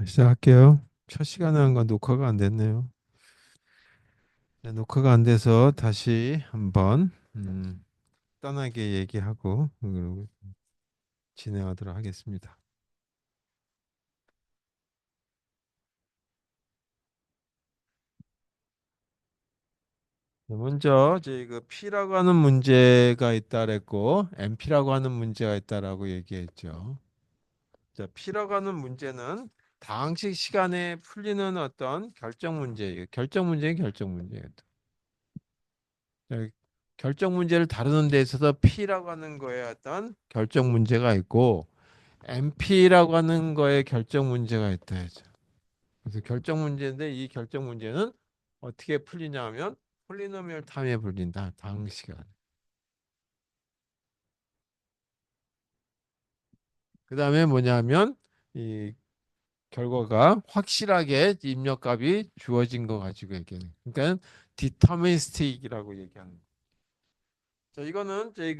시작할게요. 첫 시간에 한 건 녹화가 안 됐네요. 네, 녹화가 안 돼서 다시 한번 편하게 얘기하고 그리고 진행하도록 하겠습니다. 네, 먼저 저희 그 P라고 하는 문제가 있다 그랬고 MP라고 하는 문제가 있다라고 얘기했죠. 자, P라고 하는 문제는 다항식 시간에 풀리는 어떤 결정 문제예요. 결정 문제는 결정 문제예요. 자, 결정 문제를 다루는 데 있어서 P라고 하는 거에 어떤 결정 문제가 있고 MP라고 하는 거에 결정 문제가 있다 해죠. 그래서 결정 문제인데 이 결정 문제는 어떻게 풀리냐 하면 폴리노미얼 타임에 풀린다. 당시간. 그다음에 뭐냐면 이 결과가 확실하게 입력값이 주어진 거 가지고 얘기해요. 그러니까 디터미니스틱이라고 얘기하는 거예요. 자, 이거는 저희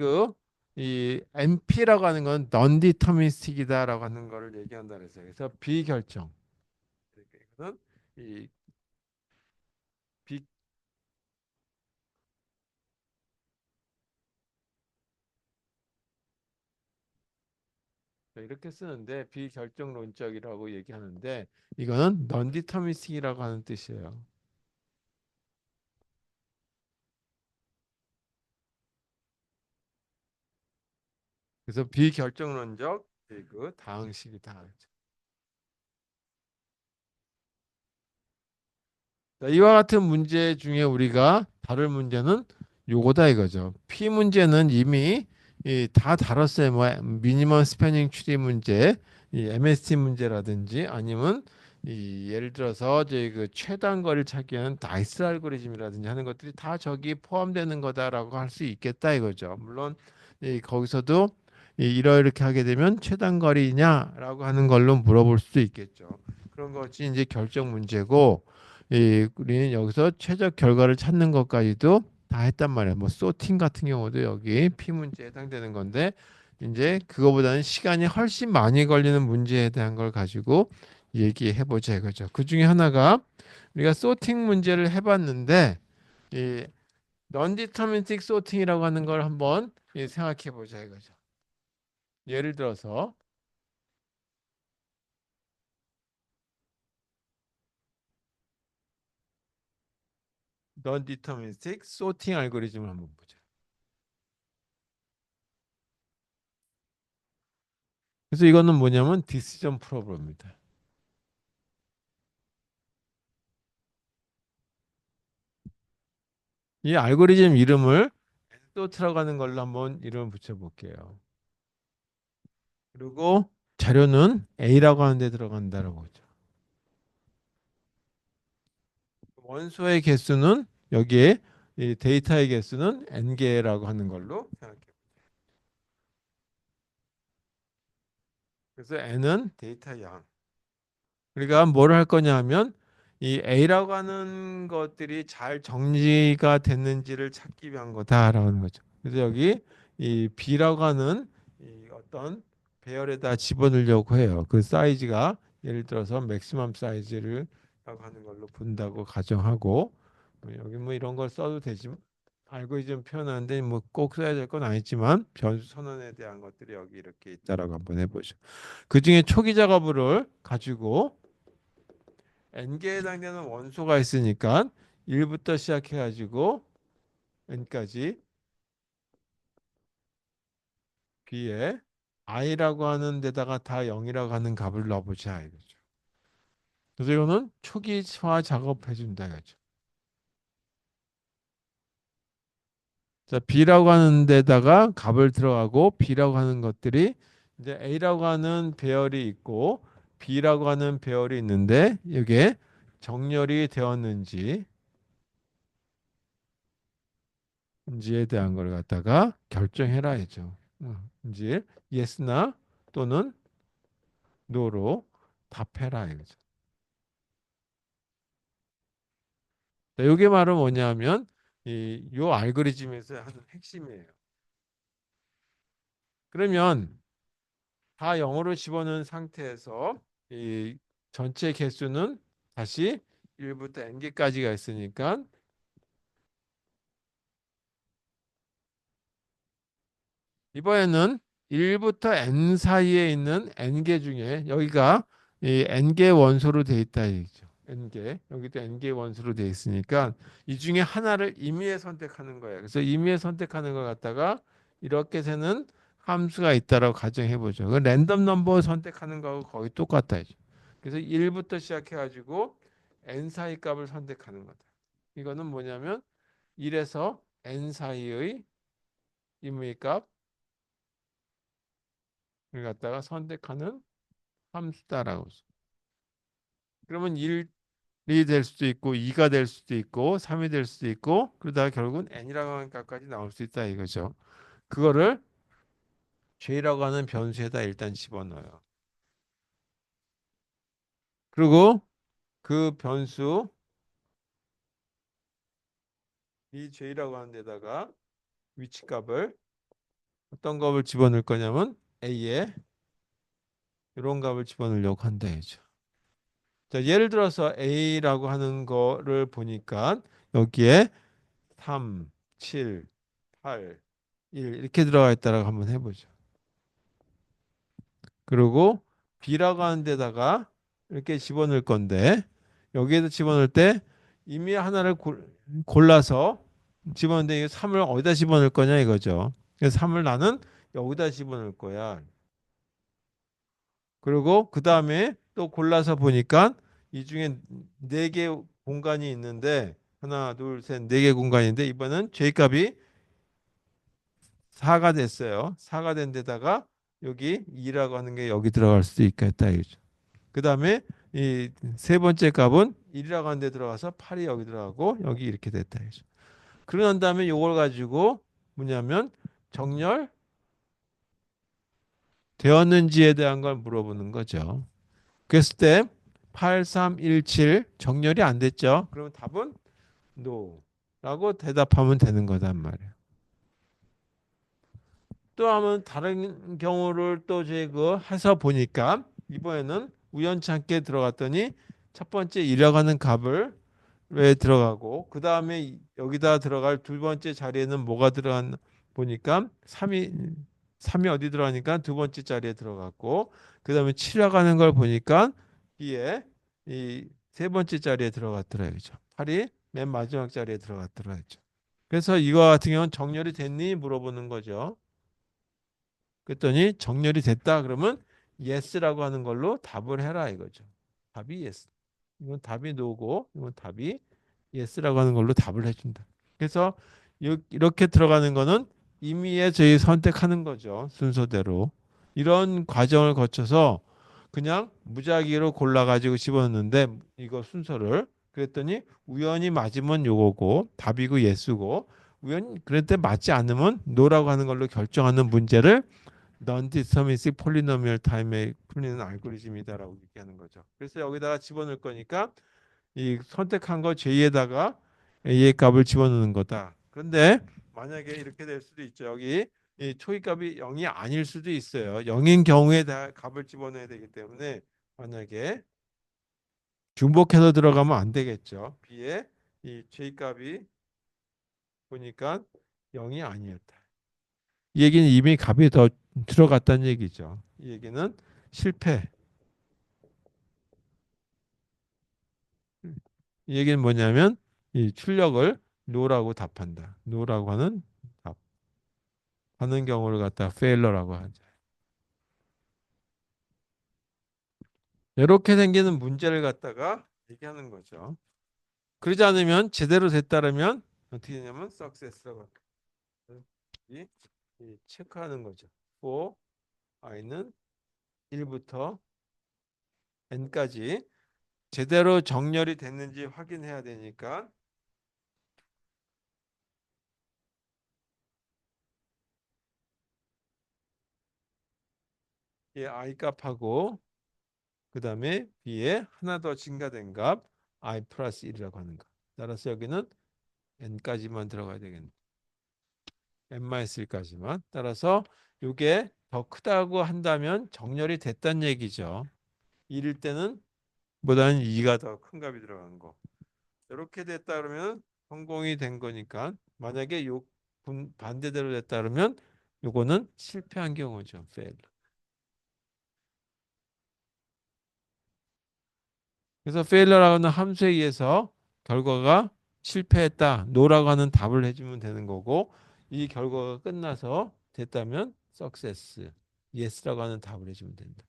이 NP라고 하는 건 non-deterministic이다라고 하는 거를 얘기한다 그랬어요. 그래서 비결정. 이거는 이 비, 이렇게 쓰는데 비결정론적이라고 얘기하는데 이거는 non-deterministic이라고 하는 뜻이에요. 그래서 비결정론적 그 다항식이다. 자, 이와 같은 문제 중에 우리가 다룰 문제는 요거다 이거죠. P 문제는 이미 다 다뤘어요. 뭐 미니멈 스패닝 트리 문제, 이 MST 문제라든지 아니면 예를 들어서 저희 그 최단 거리를 찾기 위한 다이스 알고리즘이라든지 하는 것들이 다 저기 포함되는 거다라고 할 수 있겠다 이거죠. 물론 거기서도 이렇게 하게 되면 최단 거리냐라고 하는 걸로 물어볼 수도 있겠죠. 그런 것이 이제 결정 문제고 우리는 여기서 최적 결과를 찾는 것까지도 다 했단 말이에요. 뭐 소팅 같은 경우도 여기 P 문제에 해당되는 건데 이제 그거보다는 시간이 훨씬 많이 걸리는 문제에 대한 걸 가지고 얘기해 보자 이거죠. 그 중에 하나가 우리가 소팅 문제를 해봤는데 이 non-deterministic sorting이라고 하는 걸 한번 생각해 보자 이거죠. 예를 들어서 non-deterministic sorting 알고리즘을 한번 보자. 그래서 이거는 뭐냐면 decision problem입니다. 이 알고리즘 이름을 또 들어가는 걸로 한번 이름을 붙여볼게요. 그리고 자료는 A라고 하는 데 들어간다라고 하죠. 원소의 개수는 여기에 이 데이터의 개수는 N개라고 하는 걸로 생각해요. 그래서 N은 데이터 양. 우리가 뭘 할 거냐 하면 이 A라고 하는 것들이 잘 정리가 됐는지를 찾기 위한 거다라고 하는 거죠. 그래서 여기 이 B라고 하는 이 어떤 배열에다 집어넣으려고 해요. 그 사이즈가 예를 들어서 맥시멈 사이즈를 라고 하는 걸로 본다고 가정하고 뭐 여기 뭐 이런 걸 써도 되지만 알고리즘 표현하는데 뭐 꼭 써야 될 건 아니지만 변수 선언에 대한 것들이 여기 이렇게 있다라고 한번 해보죠. 그 중에 초기 작업을 가지고 n개에 해당되는 원소가 있으니까 1부터 시작해 가지고 n까지 b에 i라고 하는 데다가 다 0이라고 하는 값을 넣어보자 이거죠. 그래서 이거는 초기화 작업해 준다 이거죠. 자, b라고 하는 데다가 값을 들어가고 b라고 하는 것들이 이제 a라고 하는 배열이 있고 b라고 하는 배열이 있는데 이게 정렬이 되었는지 인지에 대한 걸 갖다가 결정해라 했죠. 이제 yes나 또는 no로 답해라 이거죠. 자, 요게 말은 뭐냐면 요 알고리즘에서 하는 핵심이에요. 그러면 다 0으로 집어넣은 상태에서 이 전체 개수는 다시 1부터 n개까지가 있으니까 이번에는 1부터 n 사이에 있는 n개 중에 여기가 이 n개 원소로 돼 있다 얘기죠. n개. 여기도 n개 원소로 돼 있으니까 이 중에 하나를 임의에 선택하는 거예요. 그래서 임의에 선택하는 걸 갖다가 이렇게 세는 함수가 있다라고 가정해 보죠. 그 랜덤 넘버 선택하는 거하고 거의 똑같다 이죠. 그래서 1부터 시작해 가지고 n 사이 값을 선택하는 거다. 이거는 뭐냐면 1에서 n 사이의 임의 값 을 갖다가 선택하는 함수다라고. 그러면 1이 될 수도 있고 2가 될 수도 있고 3이 될 수도 있고 그러다가 결국은 n이라고 하는 값까지 나올 수 있다 이거죠. 그거를 j라고 하는 변수에다 일단 집어넣어요. 그리고 그 변수 이 j라고 하는 데다가 위치값을 어떤 값을 집어넣을 거냐면 a에 이런 값을 집어넣으려고 한다 이죠. 자, 예를 들어서 a라고 하는 거를 보니까 여기에 3, 7, 8, 1 이렇게 들어가 있다라고 한번 해보죠. 그리고 B라고 하는 데다가 이렇게 집어넣을 건데 여기에도 집어넣을 때 이미 하나를 골라서 집어넣는데 이 3을 어디다 집어넣을 거냐 이거죠. 그래서 3을 나는 여기다 집어넣을 거야. 그리고 그 다음에 또 골라서 보니까 이 중에 네 개 공간이 있는데 하나, 둘, 셋, 네 개 공간인데 이번엔 J 값이 4가 됐어요. 4가 된 데다가 여기 2라고 하는 게 여기 들어갈 수도 있겠다 이거죠. 그다음에 이 세 번째 값은 1이라고 하는 데 들어가서 8이 여기 들어가고 여기 이렇게 됐다 이거죠. 그러고 난 다음에 이걸 가지고 뭐냐면 정렬 되었는지에 대한 걸 물어보는 거죠. 그랬을 때 8317 정렬이 안 됐죠. 그러면 답은 NO라고 대답하면 되는 거단 말이에요. 또 하면 다른 경우를 또 제가 해서 보니까 이번에는 우연찮게 들어갔더니 첫 번째 1이라고 하는 값을 왜 들어가고 그 다음에 여기다 들어갈 두 번째 자리에는 뭐가 들어간 보니까 3이 어디 들어가니까 두 번째 자리에 들어갔고 그 다음에 7이라고 하는 걸 보니까 B에 이 세 번째 자리에 들어갔더라고요. 8이 맨 마지막 자리에 들어갔더라고요. 그래서 이와 같은 경우는 정렬이 됐니 물어보는 거죠. 그랬더니 정렬이 됐다 그러면 yes라고 하는 걸로 답을 해라 이거죠. 답이 yes. 이건 답이 no고 이건 답이 yes라고 하는 걸로 답을 해준다. 그래서 이렇게 들어가는 거는 임의에 저희 선택하는 거죠. 순서대로. 이런 과정을 거쳐서 그냥 무작위로 골라가지고 집어넣는데 이거 순서를 그랬더니 우연히 맞으면 요거고 답이고 예스고 우연 그런데 맞지 않으면 노라고 하는 걸로 결정하는 문제를 non-deterministic polynomial time에 풀리는 알고리즘이다라고 얘기하는 거죠. 그래서 여기다가 집어넣을 거니까 이 선택한 거 J에다가 A의 값을 집어넣는 거다. 그런데 만약에 이렇게 될 수도 있죠. 여기 이 초이값이 0이 아닐 수도 있어요. 0인 경우에 다 값을 집어넣어야 되기 때문에 만약에 중복해서 들어가면 안 되겠죠. B에 이 J값이 보니까 0이 아니었다. 이 얘기는 이미 값이 더 들어갔다는 얘기죠. 이 얘기는 실패. 이 얘기는 뭐냐면 이 출력을 노라고 답한다. 노라고 하는 답. 하는 경우를 갖다 failura라고 하죠. 이렇게 생기는 문제를 갖다가 얘기하는 거죠. 그러지 않으면 제대로 됐다면 어떻게 되냐면 success라고 합니다. 이 체크하는 거죠. for i는 1부터 n까지 제대로 정렬이 됐는지 확인해야 되니까 이 i 값하고 그 다음에 b에 하나 더 증가된 값 i 플러스 1이라고 하는 것. 따라서 여기는 n까지만 들어가야 되겠네. n-1까지만. 따라서 이게 더 크다고 한다면 정렬이 됐다는 얘기죠. 1일 때는 보다는 2가 더 큰 값이 들어간 거. 이렇게 됐다 그러면 성공이 된 거니까 만약에 요 반대대로 됐다 그러면 요거는 실패한 경우죠. fail. 그래서 failure라고 하는 함수에 의해서 결과가 실패했다. no라고 하는 답을 해주면 되는 거고 이 결과가 끝나서 됐다면 success, yes라고 하는 답을 해주면 된다.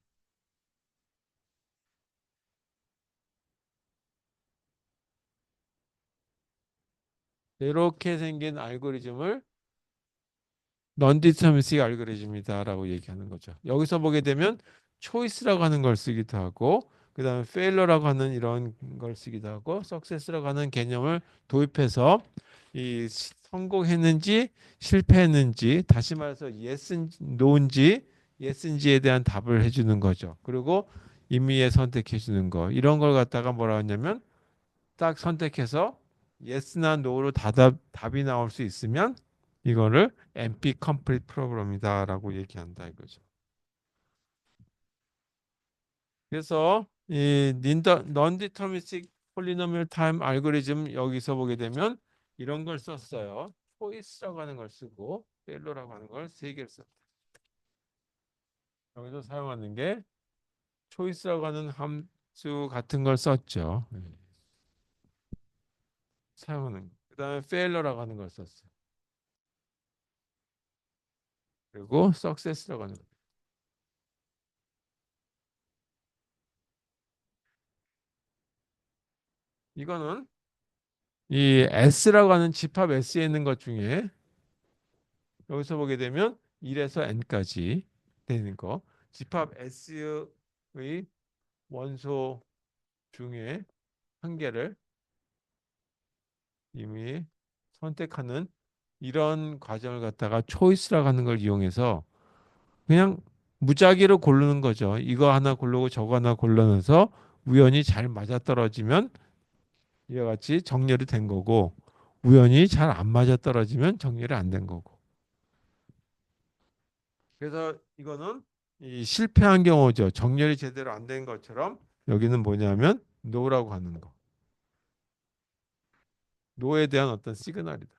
이렇게 생긴 알고리즘을 non-deterministic 알고리즘이다라고 얘기하는 거죠. 여기서 보게 되면 choice라고 하는 걸 쓰기도 하고 그다음에 failure라고 하는 이런 걸 쓰기도 하고 success라고 하는 개념을 도입해서 이 성공했는지 실패했는지 다시 말해서 yes인지 no인지 yes인지에 대한 답을 해주는 거죠. 그리고 임의에 선택해 주는 거 이런 걸 갖다가 뭐라 하냐면 딱 선택해서 yes나 no로 답이 나올 수 있으면 이거를 NP complete problem이다라고 얘기한다 이거죠. 그래서 이 non-deterministic polynomial time 알고리즘 여기서 보게 되면 이런 걸 썼어요. choice라고 하는 걸 쓰고 failure라고 하는 걸 세 개를 썼다. 여기서 사용하는 게 choice라고 하는 함수 같은 걸 썼죠. 사용하는 거. 그다음에 failure라고 하는 걸 썼어요. 그리고 success라고 하는 거. 이거는 이 S라고 하는 집합 S에 있는 것 중에 여기서 보게 되면 1에서 n까지 되는 거. 집합 S의 원소 중에 한 개를 이미 선택하는 이런 과정을 갖다가 초이스라고 하는 걸 이용해서 그냥 무작위로 고르는 거죠. 이거 하나 고르고 저거 하나 골라서 우연히 잘 맞아떨어지면 이와 같이 정렬이 된 거고 우연히 잘 안 맞아떨어지면 정렬이 안 된 거고. 그래서 이거는 이 실패한 경우죠. 정렬이 제대로 안 된 것처럼 여기는 뭐냐면 노라고 하는 거. 노에 대한 어떤 시그널이다.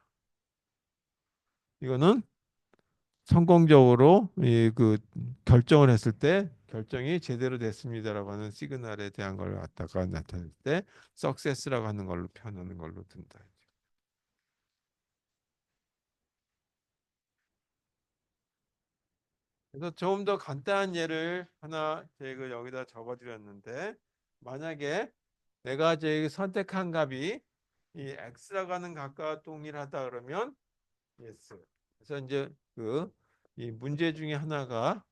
이거는 성공적으로 그 결정을 했을 때 결정이 제대로 됐습니다라고 하는 시그널에 대한 걸 갖다가 나타낼 때 success라고 하는 걸로 표현하는 걸로 든다. 그래서 좀 더 간단한 예를 하나 제가 여기다 적어드렸는데 만약에 내가 제 선택한 값이 이 x라고 하는 값과 동일하다 그러면 yes. 그래서 이제 그 이 문제 중에 하나가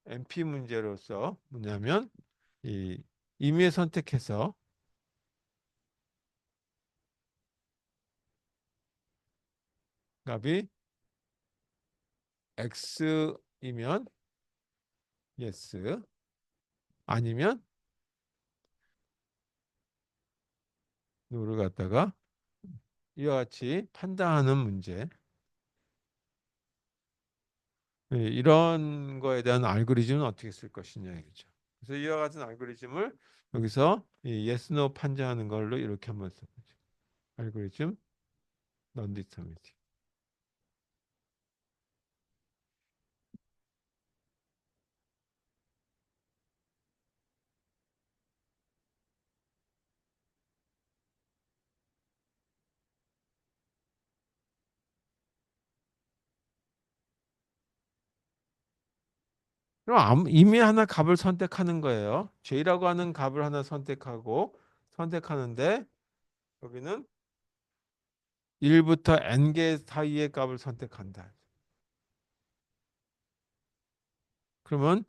NP 문제로서 뭐냐면 이 임의에 선택해서 값이 x이면 yes 아니면 no를 갖다가 이와 같이 판단하는 문제. 이런 거에 대한 알고리즘은 어떻게 쓸 것이냐 이거죠. 그래서 이와 같은 알고리즘을 여기서 이 yes, no 판정하는 걸로 이렇게 한번 써보죠. 알고리즘 non-deterministic. 그럼 이미 하나 값을 선택하는 거예요. J라고 하는 값을 하나 선택하고 선택하는데 여기는 1부터 n개 사이의 값을 선택한다. 그러면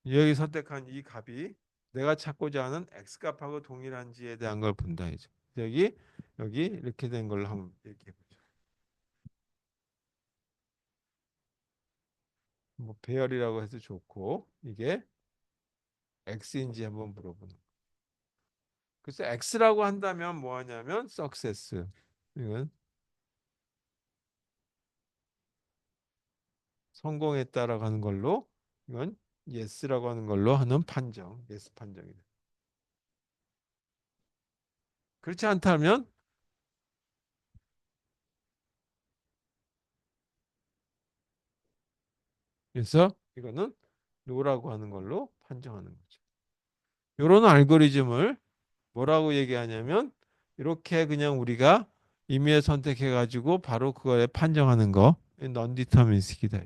여기 선택한 이 값이 내가 찾고자 하는 x 값하고 동일한지에 대한 걸 본다 이죠. 여기 이렇게 된 걸로 한번 얘기해 보죠. 뭐 배열이라고 해도 좋고 이게 x인지 한번 물어보는. 그래서 x라고 한다면 뭐 하냐면 success. 이건 성공했다라고 하는 걸로 이건 yes라고 하는 걸로 하는 판정, yes 판정이다. 그렇지 않다면 그래서 이거는 노라고 하는 걸로 판정하는 거죠. 이런 알고리즘을 뭐라고 얘기하냐면 이렇게 그냥 우리가 임의에 선택해 가지고 바로 그거에 판정하는 거 non-deterministic이다.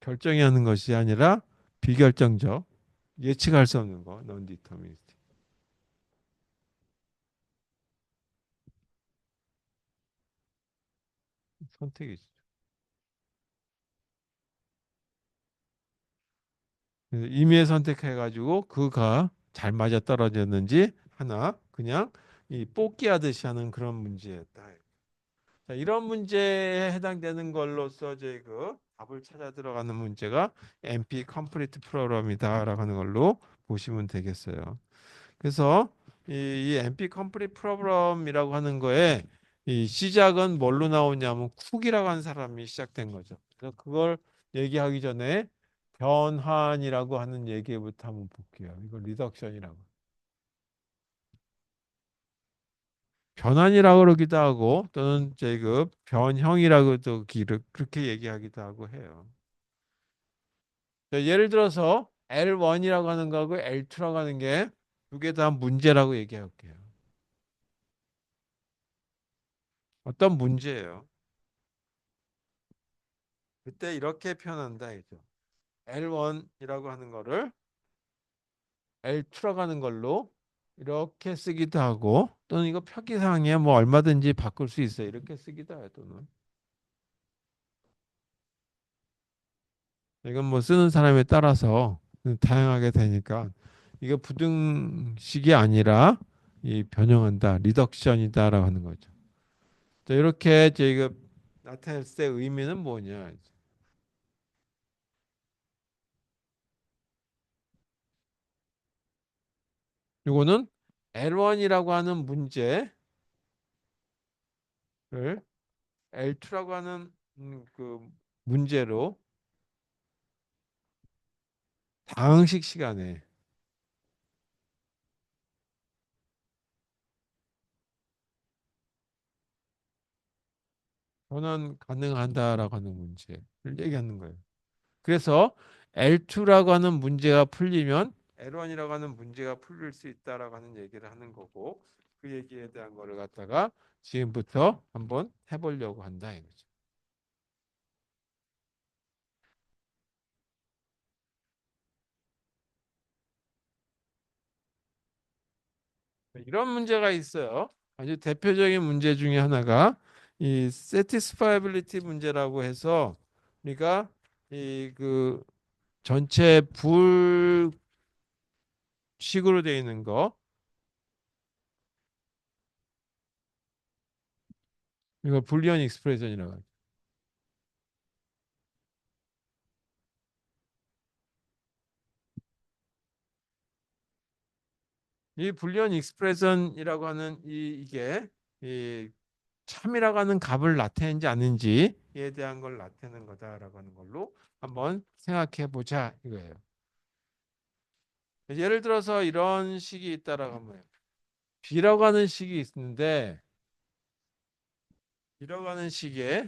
결정이 하는 것이 아니라 비결정적, 예측할 수 없는 거 non-deterministic. 선택이죠. 그래서 임의에 선택해 가지고 그가 잘 맞아 떨어졌는지 하나 그냥 이 뽑기 하듯이 하는 그런 문제였다. 자, 이런 문제에 해당되는 걸로써 이제 그 답을 찾아 들어가는 문제가 NP 컴플리트 프로그램이다라고 하는 걸로 보시면 되겠어요. 그래서 이 NP 컴플리트 프로그램이라고 하는 거에 이 시작은 뭘로 나오냐면 쿡이라고 하는 사람이 시작된 거죠. 그래서 그걸 얘기하기 전에 변환이라고 하는 얘기부터 한번 볼게요. 이걸 리덕션이라고. 변환이라고 그러기도 하고 또는 이제 그 변형이라고도 그렇게 얘기하기도 하고 해요. 자, 예를 들어서 L1이라고 하는 거하고 L2라고 하는 게 두 개 다 문제라고 얘기할게요. 어떤 문제예요? 그때 이렇게 표현한다 이죠. L1이라고 하는 거를 L2라고 하는 걸로 이렇게 쓰기도 하고 또는 이거 표기사항이야 뭐 얼마든지 바꿀 수 있어요. 이렇게 쓰기도 해요. 또는 이건 뭐 쓰는 사람에 따라서 다양하게 되니까 이거 부등식이 아니라 이 변형한다, 리덕션이다라고 하는 거죠. 자, 이렇게 이거 나타냈을 때 의미는 뭐냐? 이거는 L1이라고 하는 문제를 L2라고 하는 그 문제로 당식 시간에 전환 가능하다라고 하는 문제를 얘기하는 거예요. 그래서 L2라고 하는 문제가 풀리면 L1이라고 하는 문제가 풀릴 수 있다라고 하는 얘기를 하는 거고 그 얘기에 대한 거를 갖다가 지금부터 한번 해보려고 한다 이거죠. 이런 문제가 있어요. 아주 대표적인 문제 중에 하나가 이 satisfiability 문제라고 해서 우리가 이 그 전체 불식으로 되어 있는 거 이거 불리언 익스프레션이라고 하죠. 이 불리언 익스프레션이라고 하는 이게 이 참이라고 하는 값을 나타내는지 아닌지에 대한 걸 나타내는 거다라고 하는 걸로 한번 생각해 보자 이거예요. 예를 들어서 이런 식이 있다라고 하면 B라고 하는 식이 있는데 B라고 하는 식에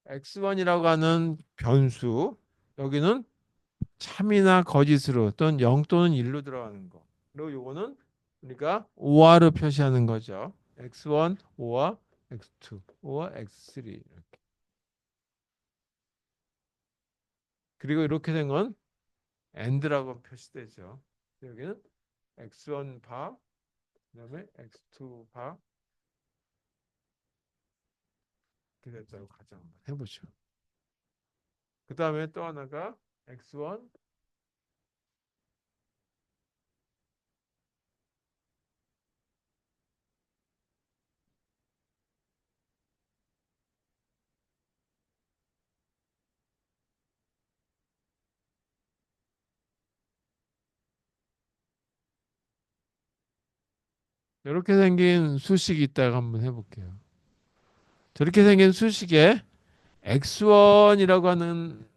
X1이라고 하는 변수 여기는 참이나 거짓으로 또는 0 또는 1로 들어가는 거. 그리고 요거는 우리가 OR로 표시하는 거죠. X1, OR, X2, OR X3 이렇게. 그리고 이렇게 된 건 AND라고 표시되죠. 여기는 X1 바 그다음에 X2 바 이렇게 됐다고 가정 한번 해보죠. 그 다음에 또 하나가 X1 이렇게 생긴 수식이 있다가 한번 해볼게요. 저렇게 생긴 수식에 X1이라고 하는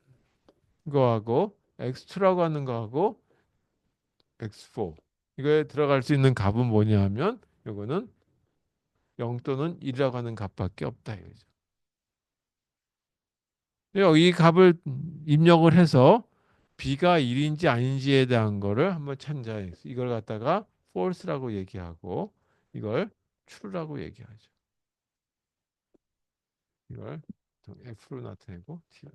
거하고 X2라고 하는 거하고 X4 이거에 들어갈 수 있는 값은 뭐냐 하면 요거는 0 또는 1이라고 하는 값밖에 없다 이거죠. 이 값을 입력을 해서 b가 1인지 아닌지에 대한 거를 한번 찾자. 이걸 갖다가 false라고 얘기하고 이걸 true라고 얘기하죠. 이걸 f로 나타내고 t.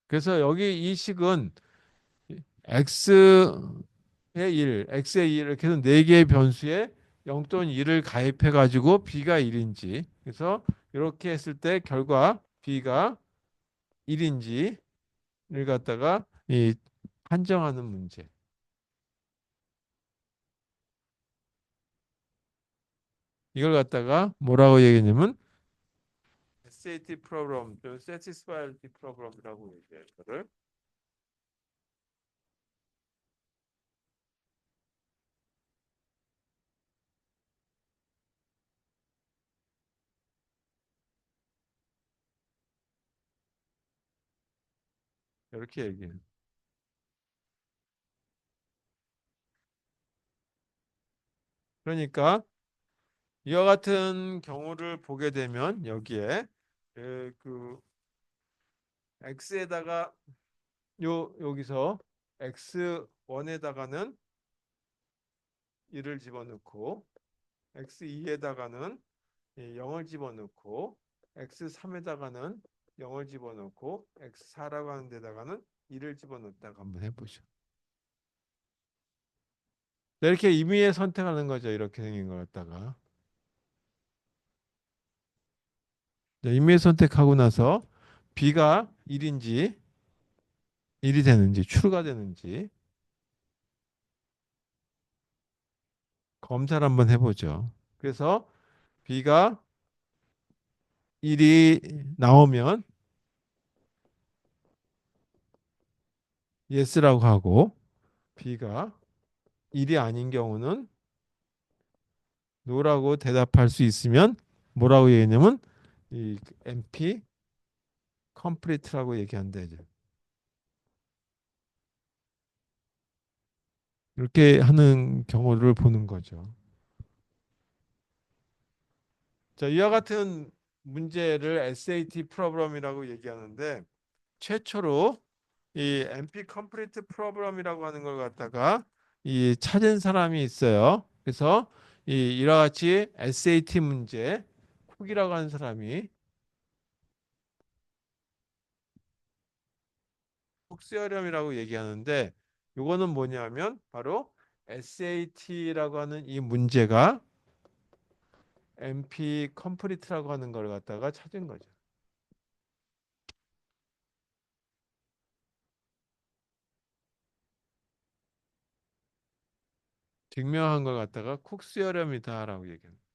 그래서 여기 이 식은 x의 1, x의 1 이렇게 해서 4개의 변수에 0 또는 1을 가입해 가지고 b가 1인지 그래서 이렇게 했을 때 결과 b가 1인지를 갖다가 이 판정하는 문제. 이걸 갖다가 뭐라고 얘기했냐면 SAT 프로그램, Satisfiability 프로그램이라고 얘기해요. 이거를 이렇게 얘기해요. 그러니까 이와 같은 경우를 보게 되면 여기에 그 x에다가 여기서 x1에다가는 1을 집어넣고 x2에다가는 0을 집어넣고 x3에다가는 0을 집어넣고 x4라고 하는 데다가는 1을 집어넣다가 한번 해보죠. 이렇게 임의에 선택하는 거죠. 이렇게 생긴 걸 갖다가 임의에 선택하고 나서 b가 1인지 1이 되는지 true가 되는지 검사를 한번 해보죠. 그래서 b가 1이 나오면 yes라고 하고 b가 1이 아닌 경우는 no라고 대답할 수 있으면 뭐라고 얘기했냐면 이 NP complete라고 얘기한다 이제. 이렇게 하는 경우를 보는 거죠. 자, 이와 같은 문제를 SAT 프로그램이라고 얘기하는데 최초로 이 NP 컴플리트 프로그램이라고 하는 걸 갖다가 이 찾은 사람이 있어요. 그래서 이와 같이 SAT 문제 쿡이라고 하는 사람이 쿡스어렴이라고 얘기하는데 이거는 뭐냐면 바로 SAT라고 하는 이 문제가 NP 컴플리트라고 하는 걸 갖다가 찾은 거죠. 증명한 걸 갖다가 쿡스어렴이다라고 얘기합니다.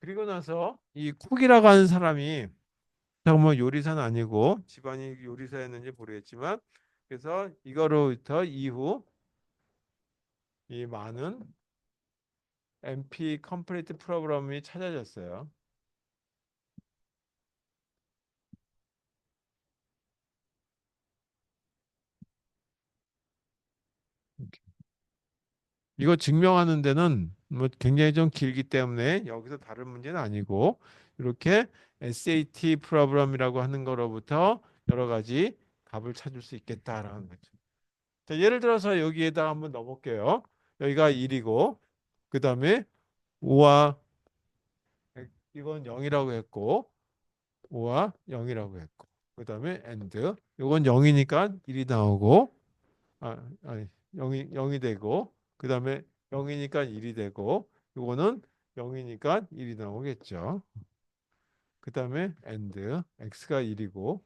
그리고 나서 이 쿡이라고 하는 사람이 정말 요리사는 아니고 집안이 요리사였는지 모르겠지만 그래서 이거로부터 이후 이 많은 NP 컴플리트 프로그램이 찾아졌어요. 이거 증명하는 데는 뭐 굉장히 좀 길기 때문에 여기서 다른 문제는 아니고 이렇게 SAT 프로그램이라고 하는 거로부터 여러 가지 값을 찾을 수 있겠다라는 거죠. 자, 예를 들어서 여기에다 한번 넣어볼게요. 여기가 1이고 그 다음에 5와 이건 0이라고 했고 5와 0이라고 했고 그 다음에 AND 이건 0이니까 1이 나오고 아니 0이 되고 그 다음에 0이니까 1이 되고 이거는 0이니까 1이 나오겠죠. 그 다음에 AND x가 1이고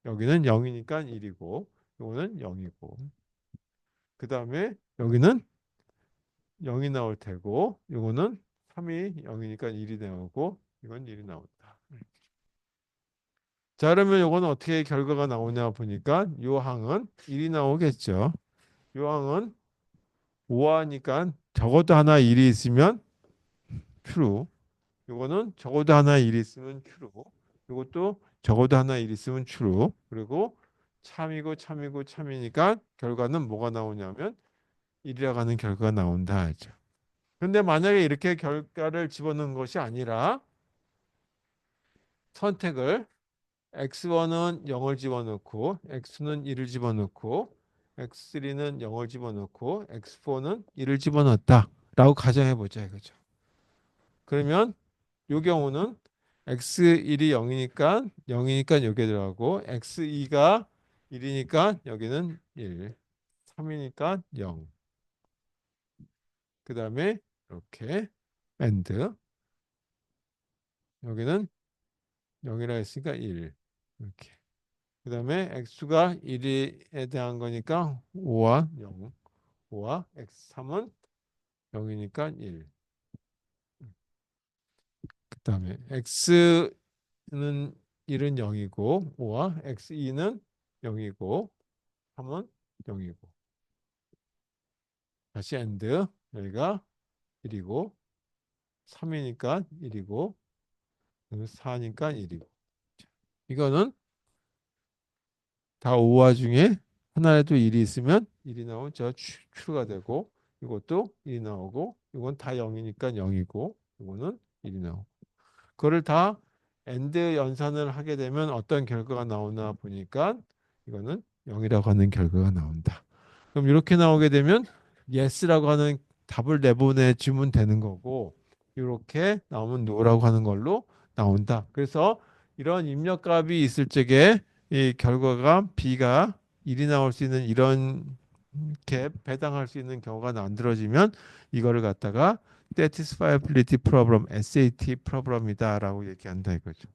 여기는 0이니까 1이고 이거는 0이고 그 다음에 여기는 0이 나올 테고 이거는 3이 0이니까 1이 나오고 이건 1이 나온다. 자 그러면 이거는 어떻게 결과가 나오냐 보니까 이 항은 1이 나오겠죠. 이 항은 5하니까 적어도 하나 1이 있으면 true. 이거는 적어도 하나 1이 있으면 true. 이것도 적어도 하나 1이 있으면 true. 그리고 참이고 참이고 참이니까 결과는 뭐가 나오냐면 1이라고 하는 결과가 나온다 하죠. 근데 만약에 이렇게 결과를 집어넣은 것이 아니라 선택을 x1은 0을 집어넣고 x는 1을 집어넣고 x3는 0을 집어넣고 x4는 1을 집어넣었다 라고 가정해 보자 이거죠. 그러면 이 경우는 x1이 0이니까 0이니까 여기에 들어가고 x2가 1이니까 여기는 1, 3이니까 0. 그 다음에 이렇게 and 여기는 0이라 했으니까 1 이렇게. 그 다음에 x가 1에 대한 거니까 5와 0, 5와 x3은 0이니까 1. 그 다음에 x는 1은 0이고 5와 x2는 0이고 3은 0이고 다시 and 여기가 1이고 3이니까 1이고 4니까 1이고 이거는 다 5화 중에 하나라도 1이 있으면 1이 나오면 저 추가 되고 이것도 1이 나오고 이건 다 0이니까 0이고 이거는 1이 나오고 그거를 다 AND 연산을 하게 되면 어떤 결과가 나오나 보니까 이거는 0이라고 하는 결과가 나온다. 그럼 이렇게 나오게 되면 yes라고 하는 답을 내보내주면 되는 거고 이렇게 나오면 no라고 하는 걸로 나온다. 그래서 이런 입력값이 있을 적에 이 결과가 b가 1이 나올 수 있는 이렇게 배당할 수 있는 경우가 만들어지면 이거를 갖다가 satisfiability problem, SAT problem이다라고 얘기한다 이거죠.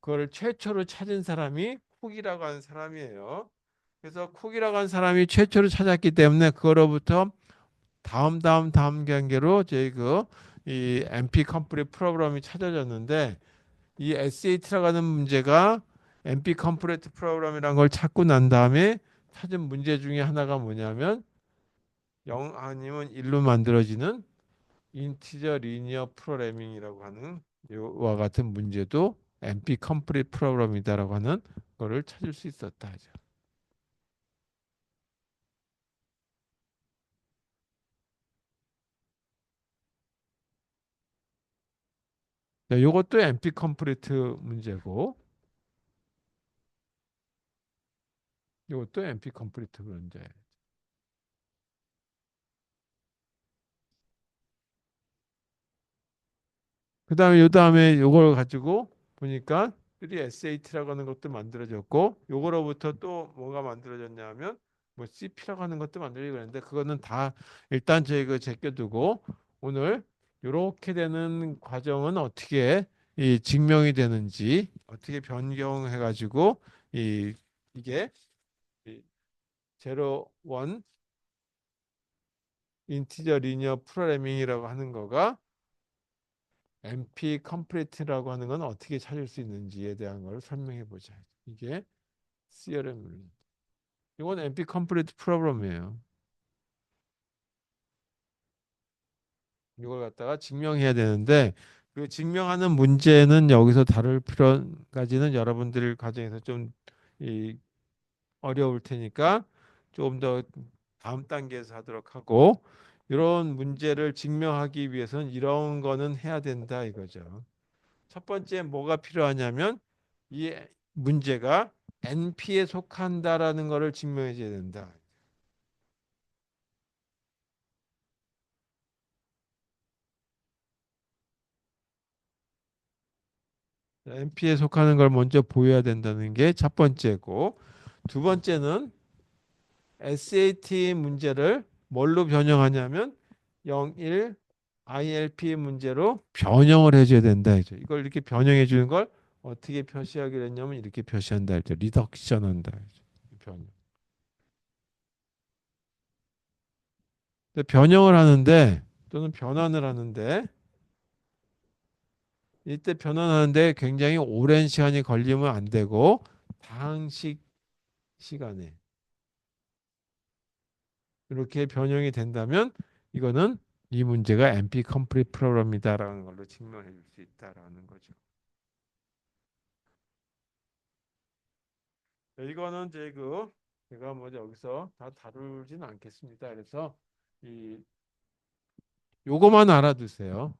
그거를 최초로 찾은 사람이 쿡이라고 하는 사람이에요. 그래서 쿡이라고 하는 사람이 최초로 찾았기 때문에 그거로부터 다음 단계로 저희 이 MP 컴플릿 프로그램이 찾아졌는데 이 SAT라고 하는 문제가 MP 컴플릿 프로그램이라는 걸 찾고 난 다음에 찾은 문제 중에 하나가 뭐냐면 0 아니면 1로 만들어지는 인티저 리니어 프로그래밍이라고 하는 이와 같은 문제도 MP 컴플릿 프로그램이다라고 하는 거를 찾을 수 있었다 하죠. 네, 이것도 MP 컴플리트 문제고 이것도 MP 컴플리트 문제. 그다음에 요 다음에 요걸 가지고 보니까 3SAT라고 하는 것도 만들어졌고 요거로부터 또 뭐가 만들어졌냐면 뭐 CP라고 하는 것도 만들어지고 있는데 그거는 다 일단 저희 제껴두고 오늘 요렇게 되는 과정은 어떻게 이 증명이 되는지 어떻게 변경해 가지고 이게 이 제로 원 인티저 리니어 프로그래밍이라고 하는 거가 MP 컴플리트라고 하는 건 어떻게 찾을 수 있는지에 대한 걸 설명해 보자. 이게 CRM. 이건 MP 컴플리트 프로그램이에요. 이걸 갖다가 증명해야 되는데 그 증명하는 문제는 여기서 다룰 필요까지는 여러분들 과정에서 좀이 어려울 테니까 좀 더 다음 단계에서 하도록 하고 이런 문제를 증명하기 위해서는 이런 거는 해야 된다 이거죠. 첫 번째 뭐가 필요하냐면 이 문제가 NP에 속한다라는 것을 증명해 줘야 된다. NP에 속하는 걸 먼저 보여야 된다는 게 첫 번째고 두 번째는 SAT 문제를 뭘로 변형하냐면 0, 1 ILP 문제로 변형을 해줘야 된다 했죠. 이걸 이렇게 변형해 주는 걸 어떻게 표시하기로 했냐면 이렇게 표시한다 했죠. 리덕션 한다 했죠. 변형. 근데 변형을 하는데 또는 변환을 하는데 이때 변환하는데 굉장히 오랜 시간이 걸리면 안 되고 당식 시간에 이렇게 변형이 된다면 이거는 이 문제가 MP 컴플릿 프로그램이다라는 걸로 증명해 줄 수 있다라는 거죠. 네, 이거는 이제 제가 뭐 여기서 다 다루지는 않겠습니다. 그래서 이 요거만 알아두세요.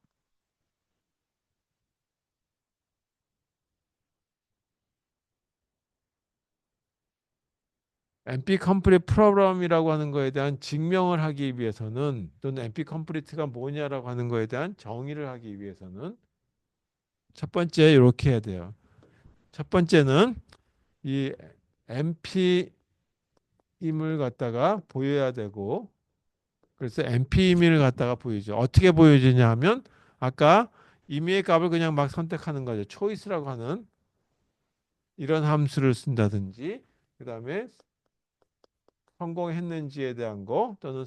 NP 컴플리트 프로그램이라고 하는 거에 대한 증명을 하기 위해서는 또는 NP 컴플리트가 뭐냐라고 하는 거에 대한 정의를 하기 위해서는 첫 번째 이렇게 해야 돼요. 첫 번째는 이 NP임을 갖다가 보여야 되고 그래서 NP임을 갖다가 보이죠. 어떻게 보여지냐 하면 아까 임의의 값을 그냥 막 선택하는 거죠. 초이스라고 하는 이런 함수를 쓴다든지 그다음에 성공했는지에 대한 거 또는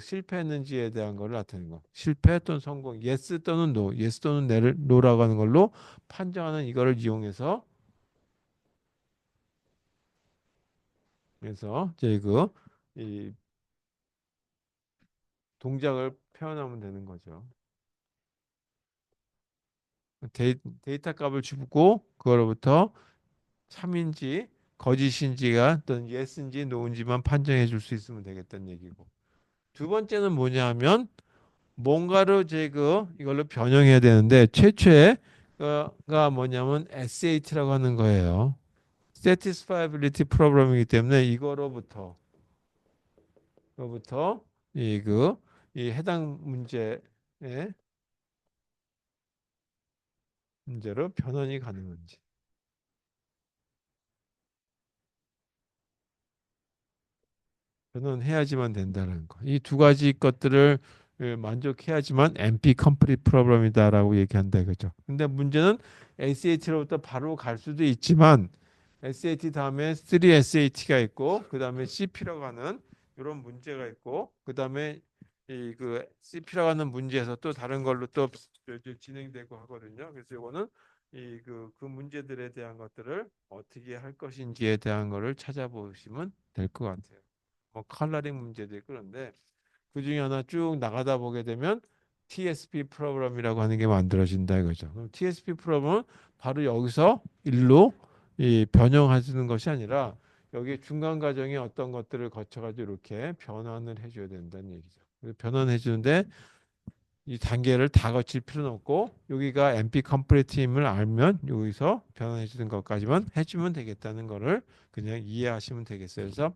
실패했는지에 대한 거를 나타내는 거. 실패 또는 성공, yes 또는 no, yes 또는 no라고 하는 걸로 판정하는 이거를 이용해서 그래서 이제 이 동작을 표현하면 되는 거죠. 데이터 값을 주고 그거로부터 참인지 거짓인지가 또는 yes인지 no인지만 판정해 줄 수 있으면 되겠다는 얘기고. 두 번째는 뭐냐 하면 뭔가를 이걸로 변형해야 되는데 최초의 가 뭐냐면 SAT라고 하는 거예요. Satisfiability Problem이기 때문에 이거로부터 이 해당 문제로 변환이 가능한지 변환해야지만 된다는 거. 이 두 가지 것들을 만족해야지만 NP Complete Problem이다라고 얘기한다 이거죠. 근데 문제는 SAT로부터 바로 갈 수도 있지만 SAT 다음에 3SAT가 있고 그 다음에 CP라고 하는 이런 문제가 있고 그 다음에 이 CP라고 하는 문제에서 또 다른 걸로 또 진행되고 하거든요. 그래서 이거는 그 문제들에 대한 것들을 어떻게 할 것인지에 대한 거를 찾아보시면 될 것 같아요. 뭐 컬러링 문제도 있고 그런데 그 중에 하나 쭉 나가다 보게 되면 TSP 프로그램이라고 하는 게 만들어진다 이거죠. 그럼 TSP 프로그램은 바로 여기서 일로 이 변형하는 것이 아니라 여기 중간 과정에 어떤 것들을 거쳐가지고 이렇게 변환을 해줘야 된다는 얘기죠. 변환해 주는데 이 단계를 다 거칠 필요는 없고 여기가 MP 컴플리트임을 알면 여기서 변환해 주는 것까지만 해주면 되겠다는 거를 그냥 이해하시면 되겠어요. 그래서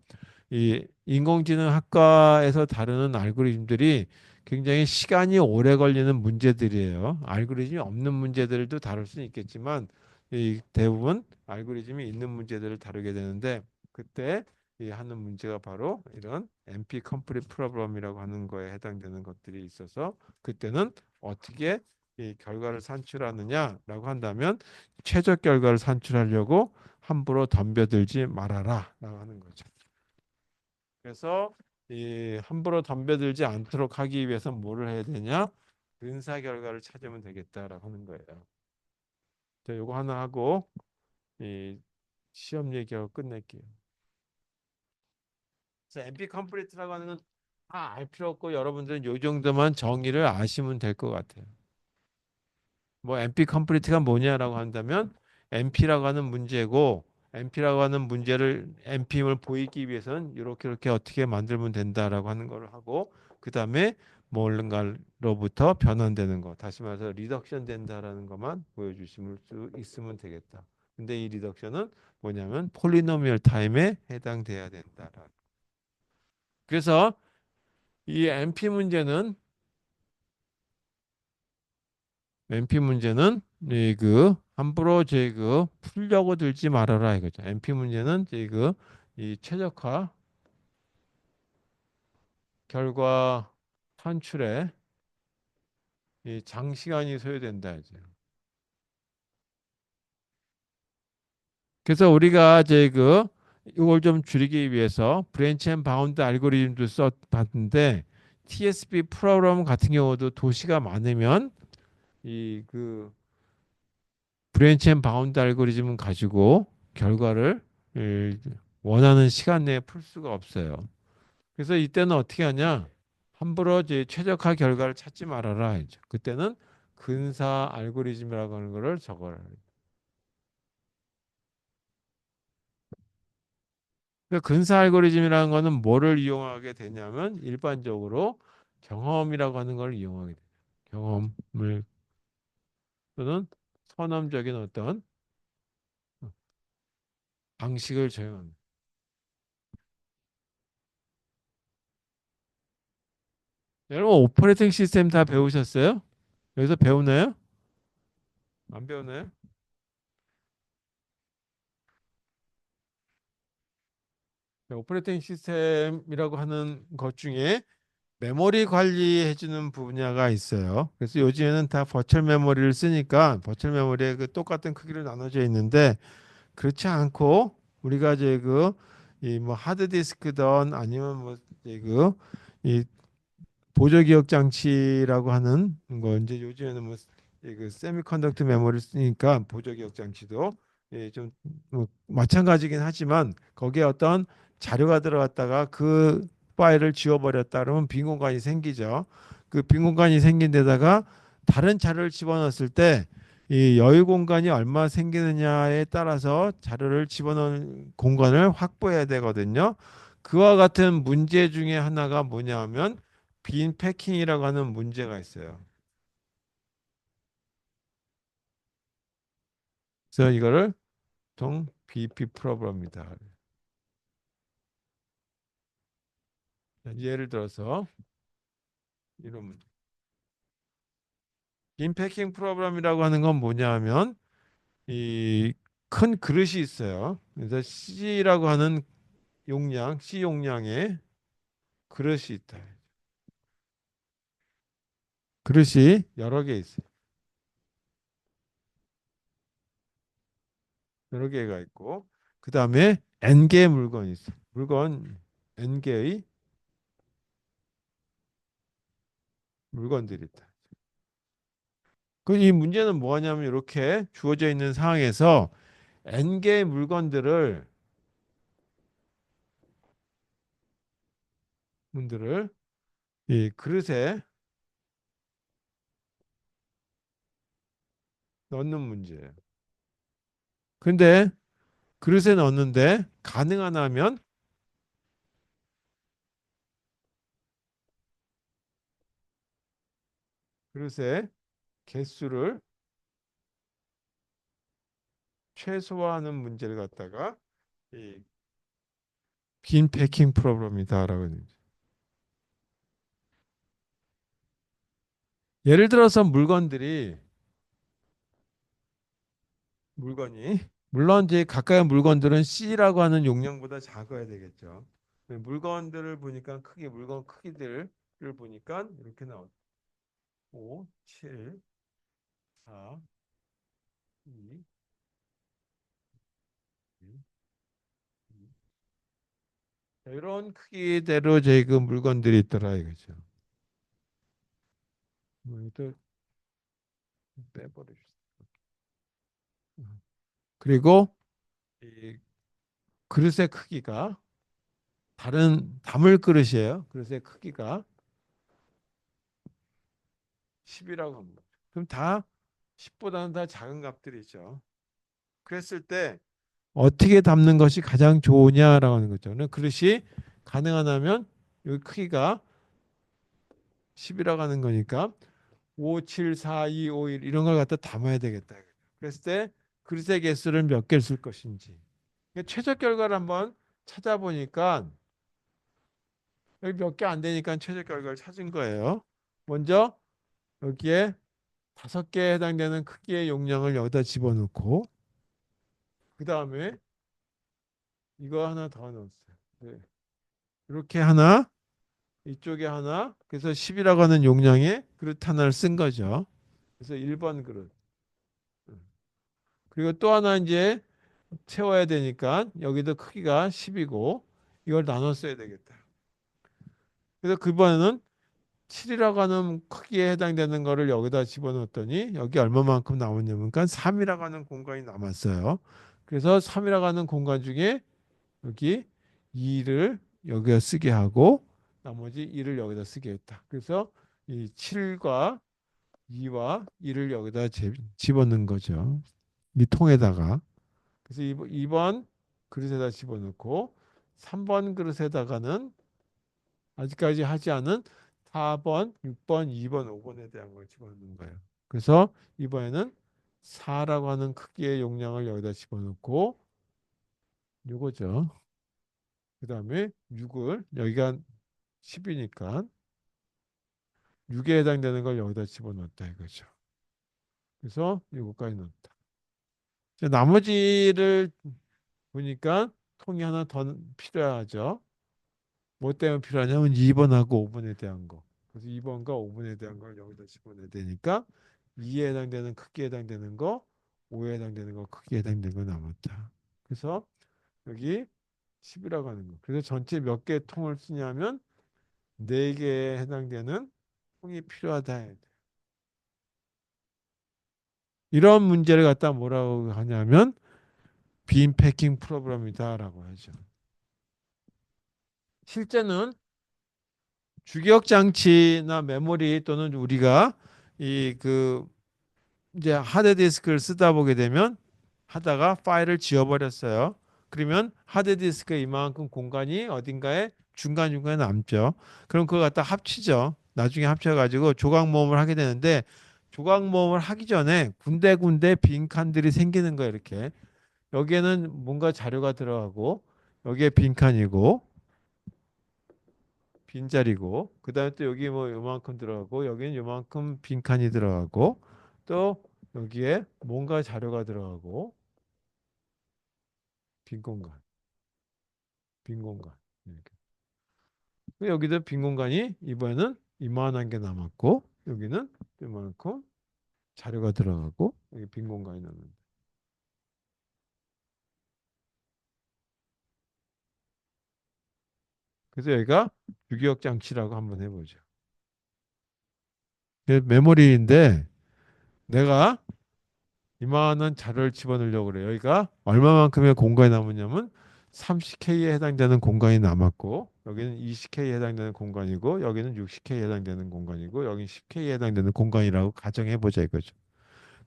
이 인공지능 학과에서 다루는 알고리즘들이 굉장히 시간이 오래 걸리는 문제들이에요. 알고리즘이 없는 문제들도 다룰 수는 있겠지만 이 대부분 알고리즘이 있는 문제들을 다루게 되는데 그때 이 하는 문제가 바로 이런 NP 컴플리트 프로그램이라고 하는 거에 해당되는 것들이 있어서 그때는 어떻게 이 결과를 산출하느냐라고 한다면 최적 결과를 산출하려고 함부로 덤벼들지 말아라라고 하는 거죠. 그래서 이 함부로 덤벼들지 않도록 하기 위해서 뭐를 해야 되냐? 근사 결과를 찾으면 되겠다라고 하는 거예요. 자, 요거 하나 하고 이 시험 얘기하고 끝낼게요. 그래서 MP 컴플리트라고 하는 건 다 알 필요 없고 여러분들은 요 정도만 정의를 아시면 될 것 같아요. 뭐 NP 컴플리트가 뭐냐라고 한다면 NP라고 하는 문제고 NP라고 하는 문제를 NP임을 보이기 위해서는 이렇게 어떻게 만들면 된다라고 하는 걸 하고 그 다음에 뭔가로부터 변환되는 거 다시 말해서 리덕션 된다라는 것만 보여주실 수 있으면 되겠다. 근데 이 리덕션은 뭐냐면 폴리노미얼 타임에 해당돼야 된다. 그래서 이 NP 문제는 함부로 풀려고 들지 말아라 이거죠. NP 문제는 이 최적화 결과 산출에 이 장시간이 소요된다 이제. 그래서 우리가 이걸 좀 줄이기 위해서 브랜치 앤 바운드 알고리즘도 써봤는데 TSP 프로그램 같은 경우도 도시가 많으면 이그 브랜치 앤 바운드 알고리즘은 가지고 결과를 예, 원하는 시간 내에 풀 수가 없어요. 그래서 이때는 어떻게 하냐? 함부로 이제 최적화 결과를 찾지 말아라. 이제. 그때는 근사 알고리즘이라고 하는 거를 적어라. 근사 알고리즘이라는 거는 뭐를 이용하게 되냐면 일반적으로 경험이라고 하는 걸 이용하게 돼요. 경험을 또는 선험적인 어떤 방식을 적용합니다. 여러분 오퍼레이팅 시스템 다 배우셨어요? 여기서 배우나요? 안 배우나요? 오퍼레이팅 시스템이라고 하는 것 중에 메모리 관리해주는 분야가 있어요. 그래서 요즘에는 다 버추얼 메모리를 쓰니까 버추얼 메모리에 그 똑같은 크기로 나눠져 있는데 그렇지 않고 우리가 이제 이 뭐 하드디스크든 아니면 뭐 이제 이 보조 기억 장치라고 하는 거 이제 요즘에는 뭐그 세미컨덕터 메모리를 쓰니까 보조 기억 장치도 좀뭐 마찬가지긴 하지만 거기에 어떤 자료가 들어갔다가 그 파일을 지워버렸다 그러면 빈 공간이 생기죠. 그 빈 공간이 생긴 데다가 다른 자료를 집어넣었을 때 이 여유 공간이 얼마 생기느냐에 따라서 자료를 집어넣은 공간을 확보해야 되거든요. 그와 같은 문제 중에 하나가 뭐냐 하면 빈 패킹이라고 하는 문제가 있어요. 그래서 이거를 보통 BP 프로브입니다. 예를 들어서 이런 문제. 빈 패킹 프로그램이라고 하는 건 뭐냐 하면 이 큰 그릇이 있어요. 그래서 C라고 하는 용량, C 용량의 그릇이 있다. 그릇이 여러 개 있어요. 여러 개가 있고 그 다음에 N 개의 물건이 있어요. 물건 N 개의 물건들이 있다. 그 이 문제는 뭐냐면 이렇게 주어져 있는 상황에서 N 개의 물건들을 이 그릇에 넣는 문제예요. 근데 그릇에 넣는데 가능하다면 그릇의 개수를 최소화하는 문제를 갖다가 이 빈 패킹 프로그램이다라고 하는 거죠. 예를 들어서 물건이 물론 이제 가까이 물건들은 C라고 하는 용량보다 작아야 되겠죠. 물건들을 보니까 크게 물건 크기들을 보니까 이렇게 나와. 5, 7, 4, 2, 1. 이런 크기대로 저희 그 물건들이 있더라 이거죠. 또 빼버리죠. 그리고 이 그릇의 크기가 다른 담을 그릇이에요. 그릇의 크기가 10이라고 합니다. 그럼 다 10보다는 다 작은 값들이죠. 그랬을 때 어떻게 담는 것이 가장 좋으냐라고 하는 거죠. 그릇이 가능하다면 여기 크기가 10이라고 하는 거니까 5, 7, 4, 2, 5, 1 이런 걸 갖다 담아야 되겠다. 그랬을 때 그릇의 개수를 몇 개를 쓸 것인지. 최적 결과를 한번 찾아보니까 여기 몇 개 안 되니까 최적 결과를 찾은 거예요. 먼저 여기에 5개에 해당되는 크기의 용량을 여기다 집어넣고 그 다음에 이거 하나 더 넣었어요. 네. 이렇게 하나 이쪽에 하나 그래서 10이라고 하는 용량의 그릇 하나를 쓴 거죠. 그래서 1번 그릇. 그리고 또 하나 이제 채워야 되니까 여기도 크기가 10이고 이걸 나눠 써야 되겠다. 그래서 그번에는 7이라고 하는 크기에 해당되는 거를 여기다 집어넣었더니 여기 얼마만큼 남았냐면 그러니까 3이라고 하는 공간이 남았어요. 그래서 3이라고 하는 공간 중에 여기 2를 여기다 쓰게 하고 나머지 2를 여기다 쓰게 했다. 그래서 이 7과 2와 1을 여기다 집어넣은 거죠. 이 통에다가. 그래서 2번 그릇에다 집어넣고 3번 그릇에다가는 아직까지 하지 않은 4번, 6번, 2번, 5번에 대한 걸 집어넣는 거예요. 그래서 이번에는 4라고 하는 크기의 용량을 여기다 집어넣고 요거죠. 그 다음에 6을 여기가 10이니까 6에 해당되는 걸 여기다 집어넣었다 이거죠. 그래서 요거까지 넣었다. 이제 나머지를 보니까 통이 하나 더 필요하죠. 뭐 때문에 필요하냐면 2번하고 5번에 대한 거. 그래서 2번과 5번에 대한 걸 여기다 집어넣어야 되니까 2에 해당되는 크기에 해당되는 거, 5에 해당되는 거, 크기에 해당되는 거 남았다. 그래서 여기 10이라고 하는 거. 그래서 전체 몇 개의 통을 쓰냐면 4개에 해당되는 통이 필요하다 해야 돼. 이런 문제를 갖다 뭐라고 하냐면 빈 패킹 프로그램이다라고 하죠. 실제는 주기억 장치나 메모리 또는 우리가 이 그 이제 하드디스크를 쓰다 보게 되면 하다가 파일을 지워버렸어요. 그러면 하드디스크에 이만큼 공간이 어딘가에 중간중간에 남죠. 그럼 그걸 갖다 합치죠. 나중에 합쳐가지고 조각 모음을 하게 되는데 조각 모음을 하기 전에 군데군데 빈 칸들이 생기는 거예요. 이렇게. 여기에는 뭔가 자료가 들어가고 여기에 빈 칸이고 빈자리고 그다음에 또 여기 뭐 요만큼 들어가고 여기는 요만큼 빈칸이 들어가고 또 여기에 뭔가 자료가 들어가고 빈 공간 빈 공간 이렇게. 여기도 빈 공간이 이번에는 이만한 게 남았고 여기는 이만큼 자료가 들어가고 여기 빈 공간이 남는다. 그래서 여기가 주기억 장치라고 한번 해보죠. 메모리인데 내가 이만한 자료를 집어넣으려고 그래요. 여기가 얼마만큼의 공간이 남았냐면 30K에 해당되는 공간이 남았고 여기는 20K에 해당되는 공간이고 여기는 60K에 해당되는 공간이고 여기는 10K에 해당되는 공간이라고 가정해 보자 이거죠.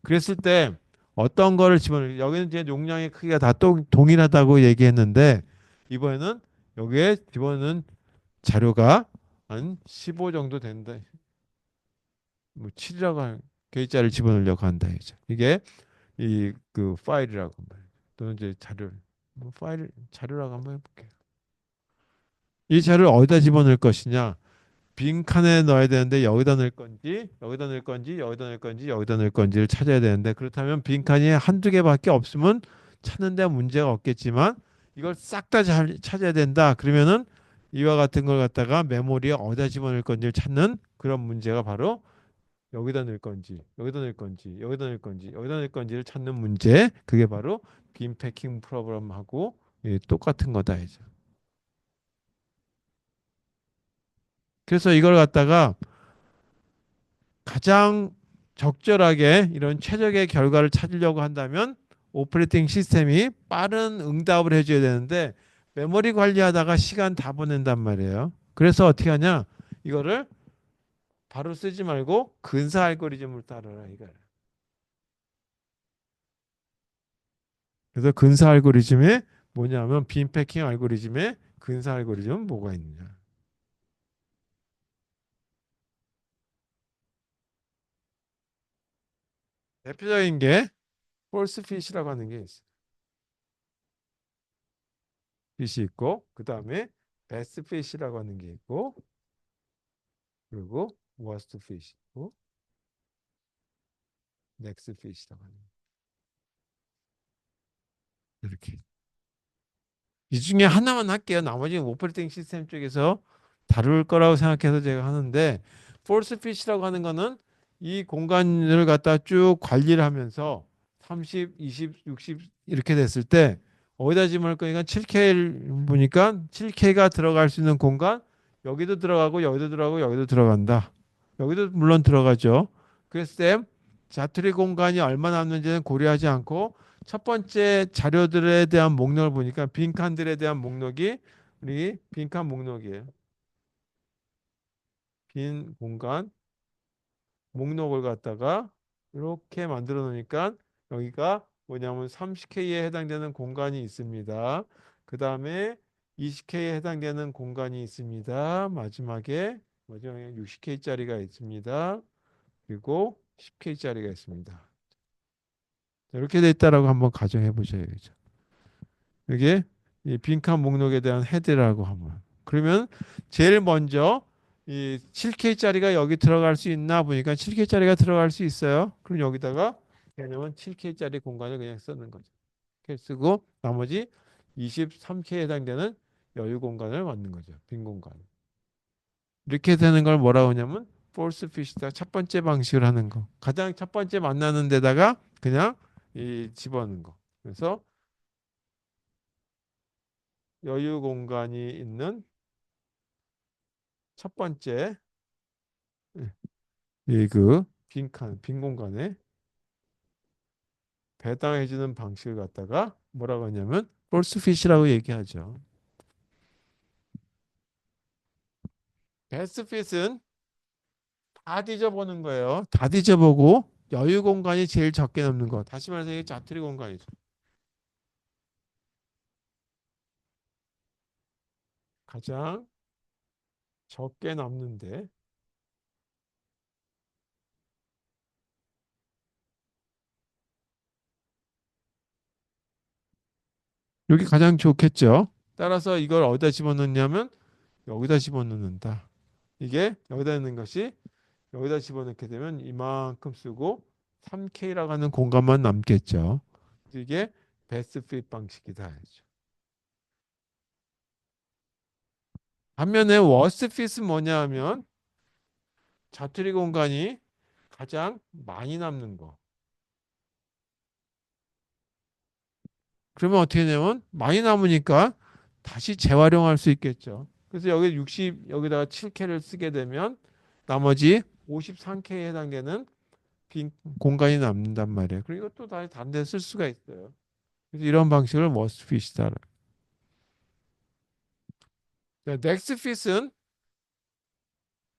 그랬을 때 어떤 거를 집어넣을 여기는 이제 용량의 크기가 다 동일하다고 얘기했는데 이번에는 여기에 집어넣는 자료가 한 15 정도 된다. 뭐 7이라고 할 K자를 집어넣으려고 한다 이죠. 이게 이 그 파일이라고 말해요. 또는 이제 자료 뭐 파일 자료라고 한번 해볼게요. 이 자료를 어디다 집어넣을 것이냐? 빈 칸에 넣어야 되는데 여기다 넣을 건지 여기다 넣을 건지 여기다 넣을 건지 여기다 넣을 건지를 찾아야 되는데 그렇다면 빈 칸이 한두 개밖에 없으면 찾는데 문제가 없겠지만 이걸 싹 다 찾아야 된다. 그러면은 이와 같은 걸 갖다가 메모리에 어디다 집어넣을 건지를 찾는 그런 문제가 바로 여기다 넣을 건지 여기다 넣을 건지 여기다 넣을 건지 여기다 넣을 건지를 찾는 문제 그게 바로 빈 패킹 프로그램하고 똑같은 거다 이제. 그래서 이걸 갖다가 가장 적절하게 이런 최적의 결과를 찾으려고 한다면 오퍼레이팅 시스템이 빠른 응답을 해줘야 되는데 메모리 관리하다가 시간 다 보낸단 말이에요. 그래서 어떻게 하냐 이거를 바로 쓰지 말고 근사 알고리즘을 따르라 이거예요. 그래서 근사 알고리즘에 뭐냐면 빈 패킹 알고리즘에 근사 알고리즘은 뭐가 있느냐. 대표적인 게 폴스 핏이라고 하는 게 있어요. 핏이 있고 그 다음에 베스트 핏이라고 하는 게 있고 그리고 워스트 핏이 있고 넥스 핏이라고 하는 게 이렇게 이 중에 하나만 할게요. 나머지는 오퍼레이팅 시스템 쪽에서 다룰 거라고 생각해서 제가 하는데 폴스 핏이라고 하는 거는 이 공간을 갖다 쭉 관리를 하면서 30, 20, 60 이렇게 됐을 때 어디다 집어넣을 거니까 7K를 보니까 7K가 들어갈 수 있는 공간 여기도 들어가고 여기도 들어가고 여기도 들어간다. 여기도 물론 들어가죠. 그래서 쌤 자투리 공간이 얼마 남는지는 고려하지 않고 첫 번째 자료들에 대한 목록을 보니까 빈칸들에 대한 목록이 우리 빈칸 목록이에요. 빈 공간 목록을 갖다가 이렇게 만들어 놓으니까 여기가 뭐냐면 30K에 해당되는 공간이 있습니다. 그 다음에 20K에 해당되는 공간이 있습니다. 마지막에 60K짜리가 있습니다. 그리고 10K짜리가 있습니다. 이렇게 돼 있다라고 한번 가정해 보셔야죠. 이게 이 빈칸 목록에 대한 헤드라고 하면. 그러면 제일 먼저 이 7K짜리가 여기 들어갈 수 있나 보니까 7K짜리가 들어갈 수 있어요. 그럼 여기다가 개념은 7K짜리 공간을 그냥 쓰는 거죠. 이렇게 쓰고 나머지 23K에 해당되는 여유 공간을 만든 거죠. 빈 공간. 이렇게 되는 걸 뭐라고 하냐면 force fit이다. 첫 번째 방식을 하는 거. 가장 첫 번째 만나는 데다가 그냥 이 집어넣는 거. 그래서 여유 공간이 있는 첫 번째 이 빈 공간에 배당해주는 방식을 갖다가 뭐라고 하냐면 force fit이라고 얘기하죠. 베스트 핏은 다 뒤져보는 거예요. 다 뒤져보고 여유 공간이 제일 적게 남는 거. 다시 말해서 이게 자투리 공간이죠. 가장 적게 남는데 여기 가장 좋겠죠. 따라서 이걸 어디다 집어넣냐면 여기다 집어넣는다. 이게 여기다 넣는 것이 여기다 집어넣게 되면 이만큼 쓰고 3K라고 하는 공간만 남겠죠. 이게 베스트 핏 방식이다. 했죠. 반면에 워스트 핏은 뭐냐 하면 자투리 공간이 가장 많이 남는 거. 그러면 어떻게 되냐면 많이 남으니까 다시 재활용할 수 있겠죠. 그래서 여기 60 여기다가 7K를 쓰게 되면 나머지 53K에 해당되는 빈 공간이 남는단 말이에요. 그리고 또 다시 다른 데 쓸 수가 있어요. 그래서 이런 방식을 머스트 핏이다. 넥스트 핏은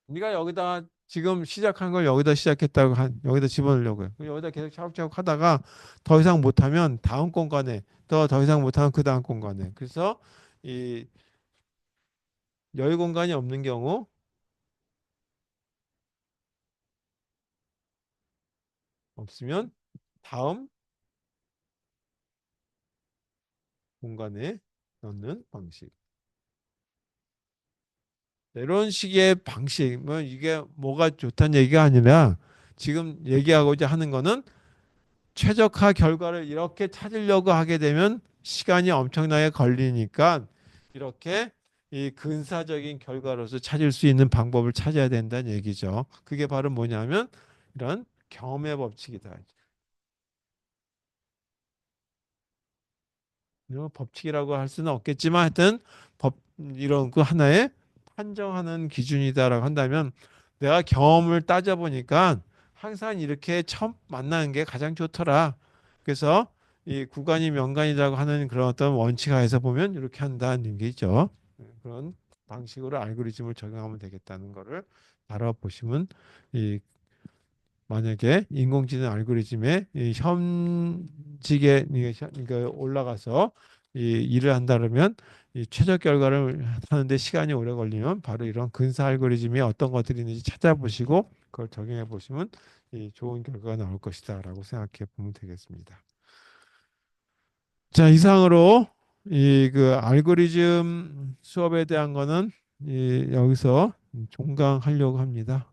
네가 여기다 지금 시작한 걸 여기다 시작했다고 여기다 집어넣으려고요. 여기다 계속 차곡차곡 하다가 더 이상 못하면 다음 공간에 더 이상 못하면 그 다음 공간에. 그래서 이 여유 공간이 없는 경우 없으면 다음 공간에 넣는 방식. 이런 식의 방식, 뭐 이게 뭐가 좋다는 얘기가 아니라 지금 얘기하고자 하는 거는 최적화 결과를 이렇게 찾으려고 하게 되면 시간이 엄청나게 걸리니까 이렇게 이 근사적인 결과로서 찾을 수 있는 방법을 찾아야 된다는 얘기죠. 그게 바로 뭐냐면 이런 경험의 법칙이다. 법칙이라고 할 수는 없겠지만 하여튼 이런 그 하나의 판정하는 기준이다라고 한다면 내가 경험을 따져보니까 항상 이렇게 처음 만나는 게 가장 좋더라. 그래서 이 구간이 명간이라고 하는 그런 어떤 원칙하에서 보면 이렇게 한다는 얘기죠. 그런 방식으로 알고리즘을 적용하면 되겠다는 거를 알아보시면 이 만약에 인공지능 알고리즘에 이 현직에 올라가서 이 일을 한다 그러면 이 최적 결과를 하는데 시간이 오래 걸리면 바로 이런 근사 알고리즘이 어떤 것들이 있는지 찾아보시고 그걸 적용해 보시면 이 좋은 결과가 나올 것이다라고 생각해 보면 되겠습니다. 자, 이상으로 이 그 알고리즘 수업에 대한 거는 여기서 종강하려고 합니다.